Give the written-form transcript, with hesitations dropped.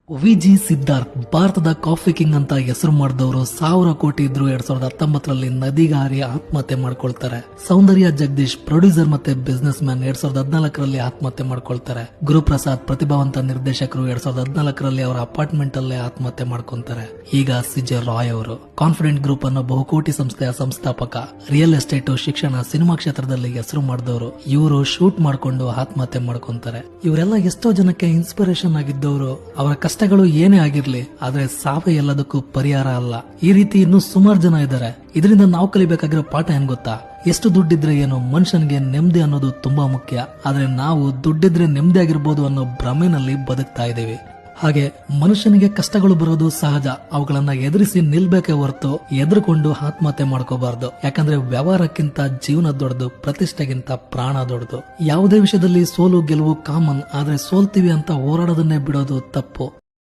ವಿಜಿ ಸಿದ್ಧಾರ್ಥ್ ಭಾರತದ coffee king ಅಂತ ಹೆಸರು ಮಾಡಿದವರು 1000 ಕೋಟಿ ಇದ್ರು 2019ರಲ್ಲಿ ನದಿಗಾರಿ ಆತ್ಮಹತ್ಯೆ ಮಾಡ್ಕೊಳ್ತಾರೆ. ಸೌಂದರ್ಯ ಜಗದೀಶ್ ಪ್ರೊಡ್ಯೂಸರ್ ಮತ್ತೆ ಬಿಸ್ನೆಸ್ ಮ್ಯಾನ್ 2014ರಲ್ಲಿ ಆತ್ಮಹತ್ಯೆ ಮಾಡ್ಕೊಳ್ತಾರೆ. ಗುರುಪ್ರಸಾದ್ ಪ್ರತಿಭಾವಂತ ನಿರ್ದೇಶಕರು 2014ರಲ್ಲಿ ಅವರ ಅಪಾರ್ಟ್ಮೆಂಟ್ ಅಲ್ಲೇ ಆತ್ಮಹತ್ಯೆ ಮಾಡ್ಕೊಂತಾರೆ. ಈಗ ಸಿಜೆ ರಾಯ್ ಅವರು ಕಾನ್ಫಿಡೆಂಟ್ ಗ್ರೂಪ್ ಅನ್ನೋ ಬಹುಕೋಟಿ ಸಂಸ್ಥೆಯ ಸಂಸ್ಥಾಪಕ, ರಿಯಲ್ ಎಸ್ಟೇಟ್, ಶಿಕ್ಷಣ, ಸಿನಿಮಾ ಕ್ಷೇತ್ರದಲ್ಲಿ ಹೆಸರು ಮಾಡಿದವರು. ಇವರು ಶೂಟ್ ಮಾಡ್ಕೊಂಡು ಆತ್ಮಹತ್ಯೆ ಮಾಡ್ಕೊಂತಾರೆ. ಇವರೆಲ್ಲ ಎಷ್ಟೋ ಜನಕ್ಕೆ ಇನ್ಸ್ಪಿರೇಷನ್ ಆಗಿದ್ದವರು. ಅವರ ಕಷ್ಟಗಳು ಏನೇ ಆಗಿರ್ಲಿ, ಆದ್ರೆ ಸಾವೇ ಎಲ್ಲದಕ್ಕೂ ಪರಿಹಾರ ಅಲ್ಲ. ಈ ರೀತಿ ಇನ್ನೂ ಸುಮಾರು ಜನ ಇದ್ದಾರೆ. ಇದರಿಂದ ನಾವು ಕಲಿಬೇಕಾಗಿರೋ ಪಾಠ ಏನ್ ಗೊತ್ತಾ? ಎಷ್ಟು ದುಡ್ಡಿದ್ರೆ ಏನು, ಮನುಷ್ಯನಿಗೆ ನೆಮ್ಮದಿ ಅನ್ನೋದು ತುಂಬಾ ಮುಖ್ಯ. ಆದ್ರೆ ನಾವು ದುಡ್ಡಿದ್ರೆ ನೆಮ್ಮದಿ ಆಗಿರ್ಬೋದು ಅನ್ನೋ ಭ್ರಮೆನಲ್ಲಿ ಬದುಕ್ತಾ ಇದ್ದೀವಿ. ಹಾಗೆ ಮನುಷ್ಯನಿಗೆ ಕಷ್ಟಗಳು ಬರೋದು ಸಹಜ. ಅವುಗಳನ್ನ ಎದುರಿಸಿ ನಿಲ್ಬೇಕೇ ಹೊರತು ಎದುರುಕೊಂಡು ಆತ್ಮಹತ್ಯೆ ಮಾಡ್ಕೋಬಾರ್ದು. ಯಾಕಂದ್ರೆ ವ್ಯವಹಾರಕ್ಕಿಂತ ಜೀವನ ದೊಡ್ಡದು, ಪ್ರತಿಷ್ಠೆಗಿಂತ ಪ್ರಾಣ ದೊಡ್ಡದು. ಯಾವುದೇ ವಿಷಯದಲ್ಲಿ ಸೋಲು ಗೆಲುವು ಕಾಮನ್, ಆದ್ರೆ ಸೋಲ್ತೀವಿ ಅಂತ ಹೋರಾಡೋದನ್ನೇ ಬಿಡೋದು ತಪ್ಪು.